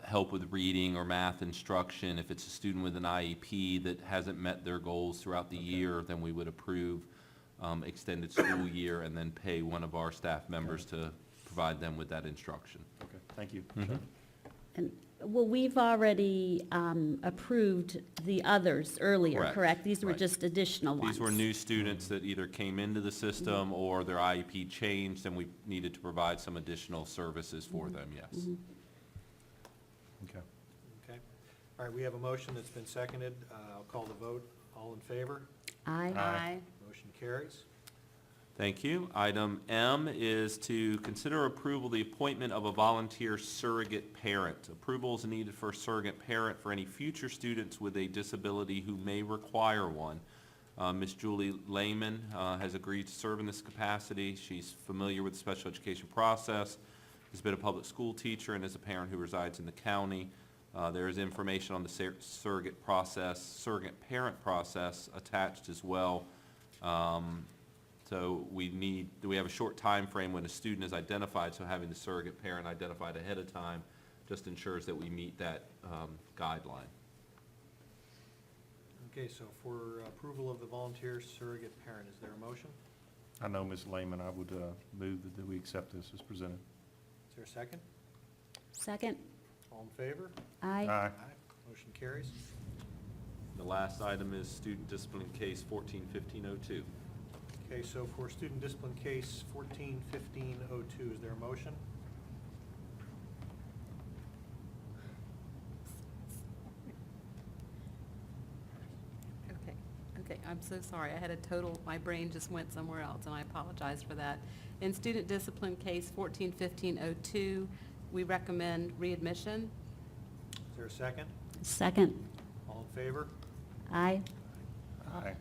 help with reading or math instruction. If it's a student with an IEP that hasn't met their goals throughout the year, then we would approve extended school year and then pay one of our staff members to provide them with that instruction. Okay, thank you. Mhm. And, well, we've already approved the others earlier, Correct. correct? These were Right. just additional ones. These were new students that either came into the system or their IEP changed and we needed to provide some additional services for them, yes. Okay. Okay? All right, we have a motion that's been seconded. I'll call the vote. All in favor? Aye. Aye. Motion carries. Thank you. Item M is to consider approval the appointment of a volunteer surrogate parent. Approval is needed for a surrogate parent for any future students with a disability who may require one. Ms. Julie Lehman has agreed to serve in this capacity. She's familiar with the special education process, has been a public school teacher, and is a parent who resides in the county. There is information on the surrogate parent process attached as well. So we have a short time frame when a student is identified, so having the surrogate parent identified ahead of time just ensures that we meet that guideline. Okay, so for approval of the volunteer surrogate parent, is there a motion? I know, Ms. Lehman, I would move that we accept this as presented. Is there a second? Second? All in favor? Aye. Aye. Motion carries. The last item is student discipline case 14-1502. Okay, so for student discipline case 14-1502, is there a motion? Okay, I'm so sorry. I had a total, my brain just went somewhere else, and I apologize for that. In student discipline case 14-1502, we recommend readmission. Is there a second? Second? All in favor? Aye. Aye.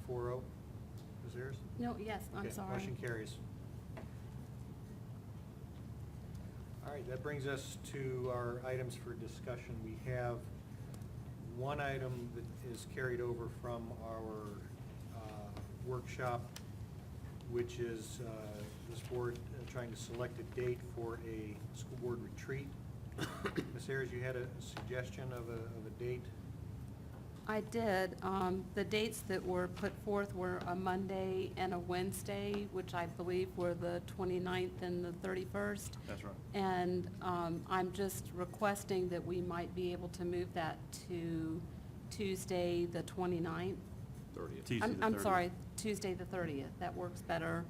4-0. Is theirs? No, yes, I'm Okay, sorry. motion carries. All right, that brings us to our items for discussion. We have one item that is carried over from our workshop which is this board trying to select a date for a school board retreat. Ms. Ayers, you had a suggestion of a date? I did. The dates that were put forth were a Monday and a Wednesday, which I believe were the 29th and the 31st. That's right. And I'm just requesting that we might be able to move that to Tuesday, the 29th. Tuesday the I'm 30th. sorry, Tuesday, the 30th. That works better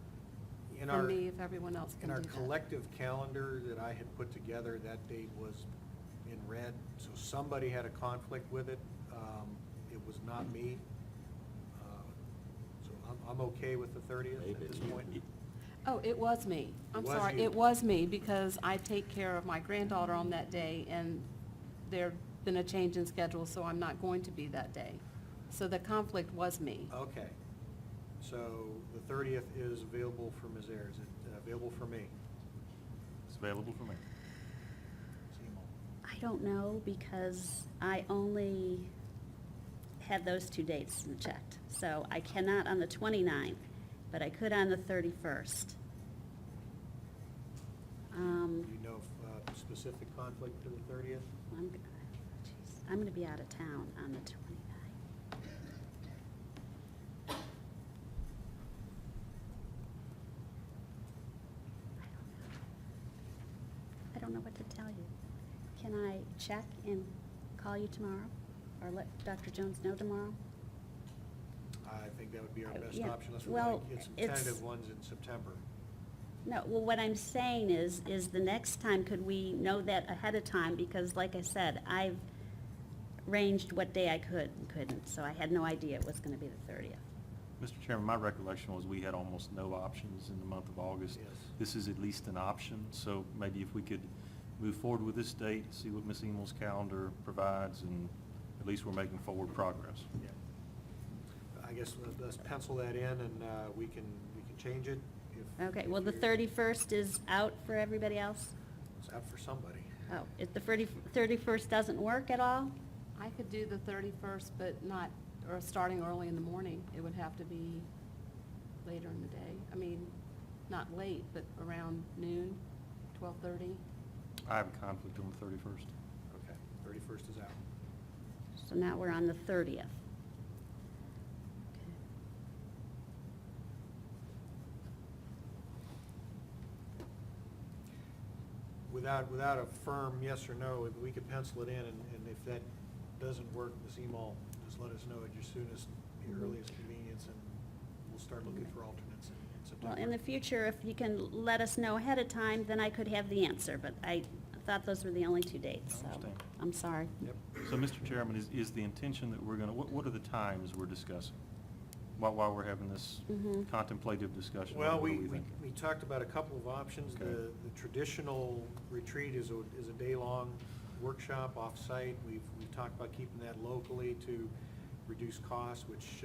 In for our- me if everyone else In can our do that. collective calendar that I had put together, that date was in red, so somebody had a conflict with it. It was not me. So I'm okay with the 30th at this point. Oh, it was me. I'm It was sorry. you. It was me because I take care of my granddaughter on that day and there'd been a change in schedule, so I'm not going to be that day. So the conflict was me. Okay. So the 30th is available for Ms. Ayers. Is it available for me? It's available for me. Seymour? I don't know because I only had those 2 dates checked. So I cannot on the 29th, but I could on the 31st. Do you know of specific conflict for the 30th? I'm going to be out of town on the 29th. I don't know what to tell you. Can I check and call you tomorrow? Or let Dr. Jones know tomorrow? I think that would be our best Yeah, option, unless we well, want to get some it's- tentative ones in September. No, well, what I'm saying is the next time, could we know that ahead of time? Because like I said, I've ranged what day I could and couldn't, so I had no idea it was going to be the 30th. Mr. Chairman, my recollection was we had almost no options in the month of August. Yes. This is at least an option, so maybe if we could move forward with this date, see what Ms. Emel's calendar provides, and at least we're making forward progress. Yeah. I guess let's pencil that in and we can change it if. Okay, if well, the you're- 31st is out for everybody else? It's out for somebody. Oh, if the 31st doesn't work at all? I could do the 31st, but not, or starting early in the morning. It would have to be later in the day. I mean, not late, but around noon, 12:30. I have a conflict on the 31st. Okay, 31st is out. So now we're on the 30th. Without a firm yes or no, we could pencil it in, and if that doesn't work, Ms. Emal, just let us know at your soonest, your earliest convenience, and we'll start looking for alternates in September. Well, in the future, if you can let us know ahead of time, then I could have the answer, but I thought those were the only 2 dates, I so understand. I'm sorry. Yep. So, Mr. Chairman, is the intention that we're gonna, what are the times we're discussing? While we're having this Mhm. contemplative discussion? Well, what are we thinking? talked about a couple of options. Okay. The traditional retreat is a day-long workshop off-site. We've talked about keeping that locally to reduce costs, which,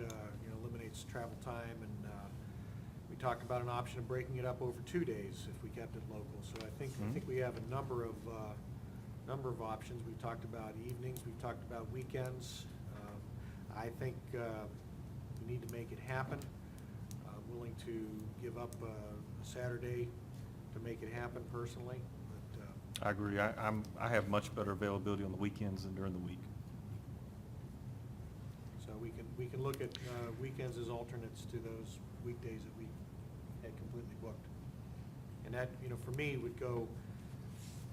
eliminates travel time. And we talked about an option of breaking it up over 2 days if we kept it local. So I think we have a number of options. We've talked about evenings, we've talked about weekends. I think we need to make it happen. Willing to give up a Saturday to make it happen personally, but, I agree. I have much better availability on the weekends than during the week. so we can look at weekends as alternates to those weekdays that we had completely booked. And that, for me, would go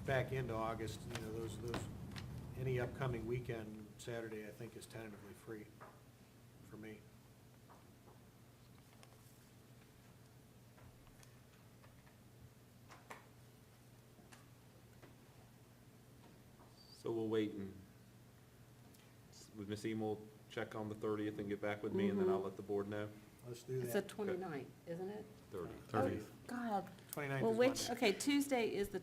back into August, those, any upcoming weekend, Saturday, I think is tentatively free for me. So we'll wait and, with Ms. Emel, check on the 30th and get back with me, and then I'll let the board know. Let's do It's the that. 29th, isn't it? 30th. God. 29th Well, is which- Monday. Okay, Tuesday is the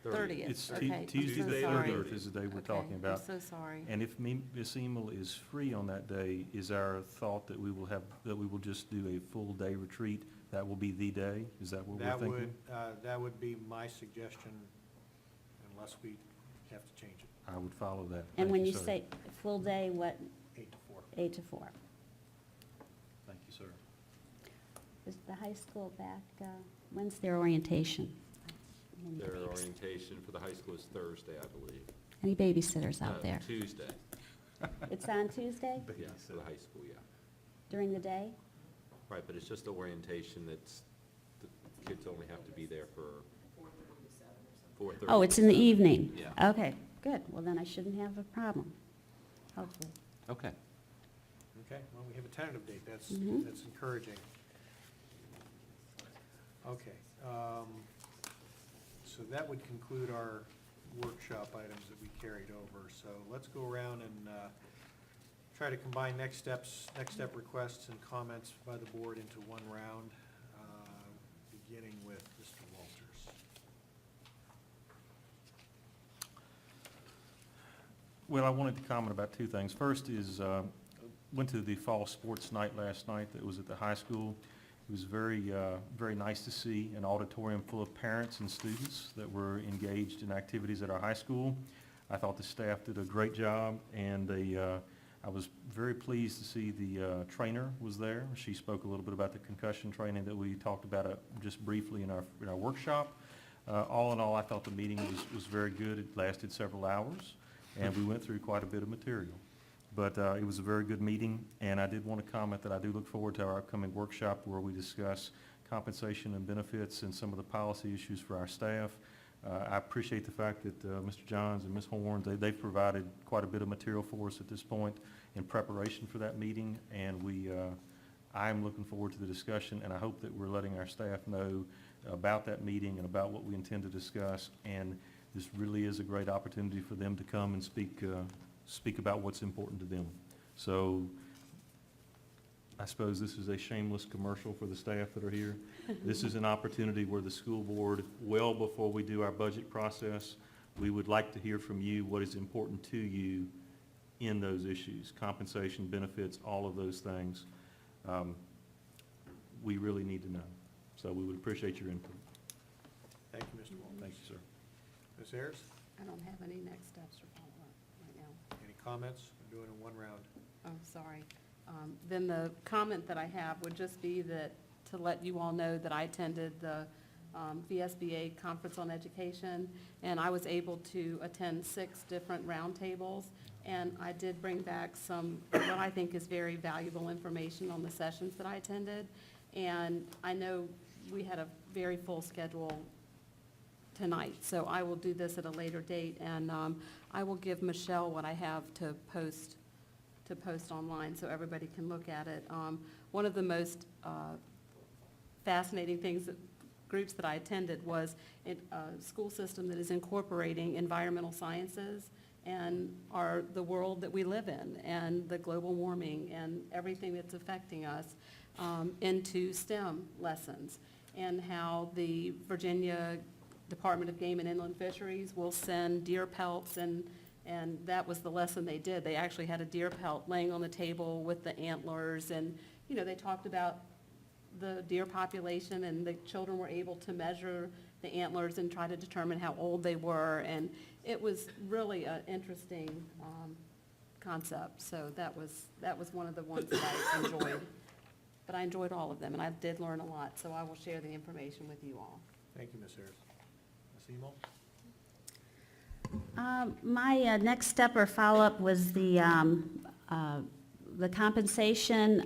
30th. It's Okay, I'm Tuesday so the sorry. 30th is the day we're Okay, talking about. I'm so sorry. And if Ms. Emel is free on that day, is our thought that we will just do a full day retreat? That will be the day? Is that what we're That thinking? that would be my suggestion, unless we have to change it, I would follow that. And Thank when you sir. say full day, what, 8 to 4. 8 to 4? Thank you, sir. Is the high school back, when's their orientation? Their orientation for the high school is Thursday, I believe. Any babysitters out there? Tuesday, It's on Tuesday, yeah, for the high school, yeah. during the day? Right, but it's just orientation that's, the kids only have to be there for 4:30 Oh, it's in the evening? Yeah. Okay, good. Well, then I shouldn't have a problem, hopefully. Okay. Okay, well, we have a tentative date, that's, Mhm. that's encouraging. Okay, so that would conclude our workshop items that we carried over. So let's go around and try to combine next step requests and comments by the board into one round, beginning with Mr. Walters. Well, I wanted to comment about two things. First is, went to the fall sports night last night that was at the high school. It was very, very nice to see an auditorium full of parents and students that were engaged in activities at our high school. I thought the staff did a great job, and I was very pleased to see the trainer was there. She spoke a little bit about the concussion training that we talked about just briefly in our workshop. All in all, I thought the meeting was very good. It lasted several hours, and we went through quite a bit of material. But it was a very good meeting, and I did want to comment that I do look forward to our upcoming workshop where we discuss compensation and benefits and some of the policy issues for our staff. I appreciate the fact that Mr. Johns and Ms. Horn, they've provided quite a bit of material for us at this point in preparation for that meeting, and I am looking forward to the discussion, and I hope that we're letting our staff know about that meeting and about what we intend to discuss, and this really is a great opportunity for them to come and speak about what's important to them. So I suppose this is a shameless commercial for the staff that are here. This is an opportunity where the school board, well before we do our budget process, we would like to hear from you what is important to you in those issues, compensation, benefits, all of those things. We really need to know. So we would appreciate your input. Thank you, Mr. Walters. Thank you, sir. Ms. Ayers, I don't have any next steps or follow-up right now. any comments? We're doing it in one round. Oh, sorry. Then the comment that I have would just be that, to let you all know that I attended the VSBA Conference on Education, and I was able to attend 6 different roundtables, and I did bring back some, what I think is very valuable information on the sessions that I attended. And I know we had a very full schedule tonight, so I will do this at a later date, and I will give Michelle what I have to post online so everybody can look at it. One of the most fascinating things, groups that I attended was a school system that is incorporating environmental sciences and the world that we live in and the global warming and everything that's affecting us into STEM lessons, and how the Virginia Department of Game and Inland Fisheries will send deer pelts, and that was the lesson they did. They actually had a deer pelt laying on the table with the antlers, and, they talked about the deer population, and the children were able to measure the antlers and try to determine how old they were, and it was really an interesting concept. So that was one of the ones that I enjoyed. But I enjoyed all of them, and I did learn a lot, so I will share the information with you all. Thank you, Ms. Ayers. Ms. Emo? My next step or follow-up was the compensation.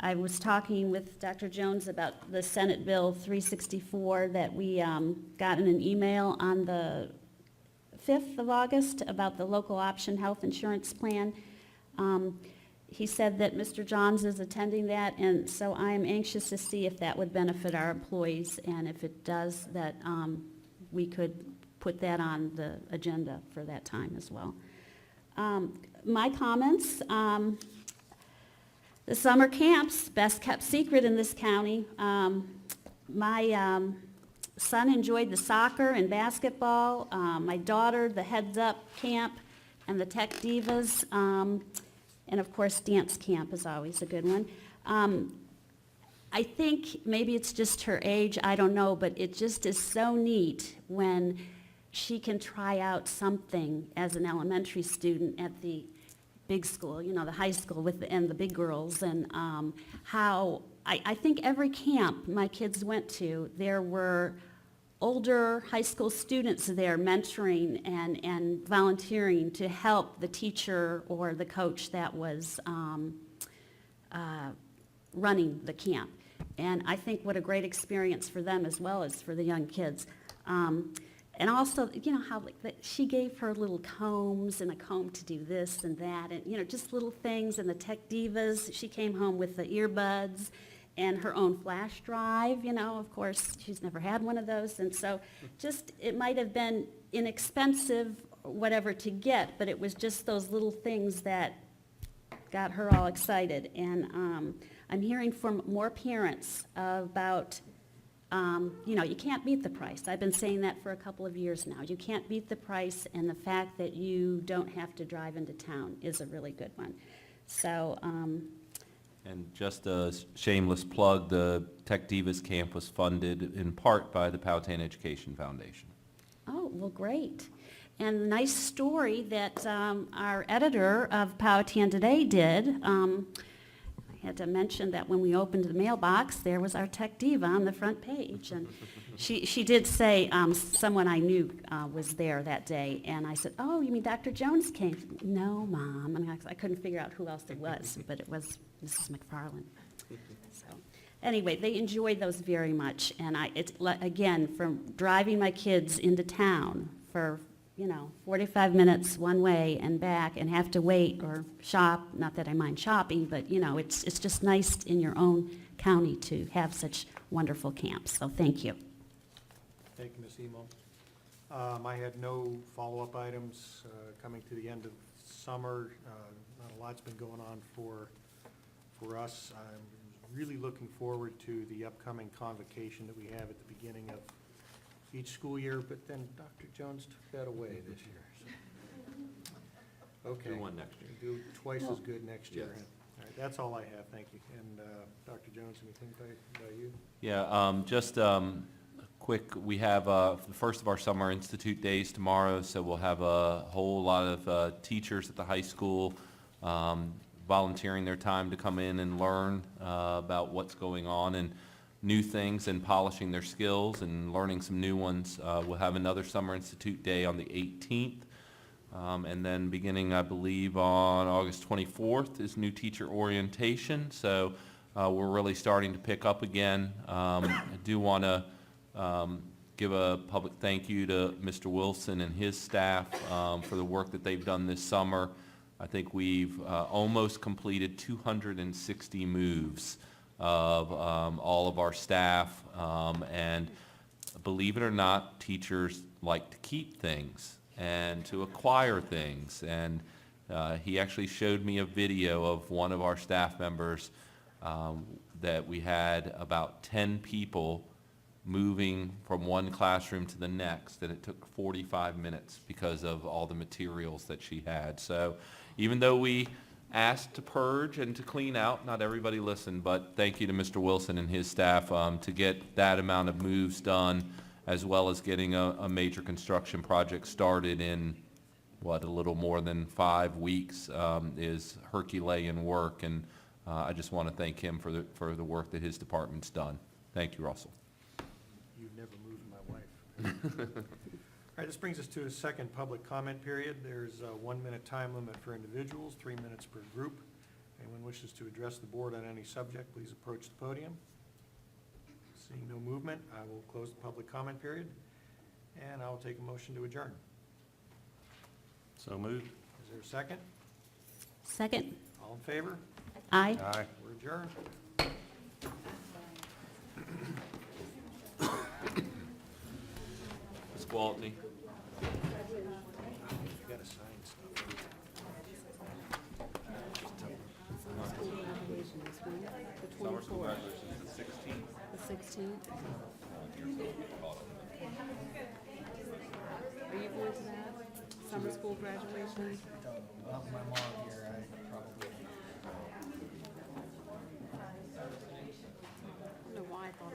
I was talking with Dr. Jones about the Senate Bill 364 that we got in an email on the 5th of August about the local option health insurance plan. He said that Mr. Johns is attending that, and so I am anxious to see if that would benefit our employees, and if it does, that we could put that on the agenda for that time as well. My comments, the summer camps, best kept secret in this county. My son enjoyed the soccer and basketball. My daughter, the Heads Up camp and the Tech Divas. And of course, dance camp is always a good one. I think maybe it's just her age, I don't know, but it just is so neat when she can try out something as an elementary student at the big school, the high school and the big girls, and how I think every camp my kids went to, there were older high school students there mentoring and volunteering to help the teacher or the coach that was running the camp. And I think what a great experience for them as well as for the young kids. And also, you know, how she gave her little combs and a comb to do this and that, and, you know, just little things. And the Tech Divas, she came home with the earbuds and her own flash drive, you know, of course, she's never had one of those. And so just, it might have been inexpensive, whatever, to get, but it was just those little things that got her all excited. And I'm hearing from more parents about, you know, you can't beat the price. I've been saying that for a couple of years now. You can't beat the price, and the fact that you don't have to drive into town is a really good one. So, And just a shameless plug, the Tech Divas Camp was funded in part by the Powhatan Education Foundation. oh, well, great. And the nice story that our editor of Powhatan Today did, I had to mention that when we opened the mailbox, there was our Tech Diva on the front page. And she did say, someone I knew was there that day, and I said, oh, you mean Dr. Jones came? No, Mom. And I couldn't figure out who else it was, but it was Mrs. McFarland. So, anyway, they enjoyed those very much. And again, from driving my kids into town for, you know, 45 minutes one way and back and have to wait or shop, not that I mind shopping, but, you know, it's just nice in your own county to have such wonderful camps. So thank you. Thank you, Ms. Emo. I had no follow-up items coming to the end of summer. Not a lot's been going on for us. I'm really looking forward to the upcoming convocation that we have at the beginning of each school year, but then Dr. Jones took that away this year. So. Okay. Do one next year. Do twice as good next year. Yes. All right, that's all I have, thank you. And Dr. Jones, anything by you? Yeah, just quick, we have the first of our Summer Institute days tomorrow, so we'll have a whole lot of teachers at the high school volunteering their time to come in and learn about what's going on and new things and polishing their skills and learning some new ones. We'll have another Summer Institute Day on the 18th. And then beginning, I believe, on August 24th is new teacher orientation. So we're really starting to pick up again. I do want to give a public thank you to Mr. Wilson and his staff for the work that they've done this summer. I think we've almost completed 260 moves of all of our staff, and believe it or not, teachers like to keep things and to acquire things. And he actually showed me a video of one of our staff members that we had about 10 people moving from one classroom to the next, and it took 45 minutes because of all the materials that she had. So even though we asked to purge and to clean out, not everybody listened, but thank you to Mr. Wilson and his staff to get that amount of moves done, as well as getting a major construction project started in, what, a little more than 5 weeks is Herculean work, and I just want to thank him for the work that his department's done. Thank you, Russell. You've never moved my wife. All right, this brings us to a second public comment period. There's a 1-minute time limit for individuals, 3 minutes per group. Anyone wishes to address the board on any subject, please approach the podium. Seeing no movement, I will close the public comment period, and I will take a motion to adjourn. So moved. Is there a second? Second? All in favor? Aye. Aye. We're adjourned. Ms. Gwaltney. You gotta sign stuff. Summer school graduation is the 16th. The 16th. Are you going to that? Summer school graduation? Without my mom here, I probably. I don't know why I thought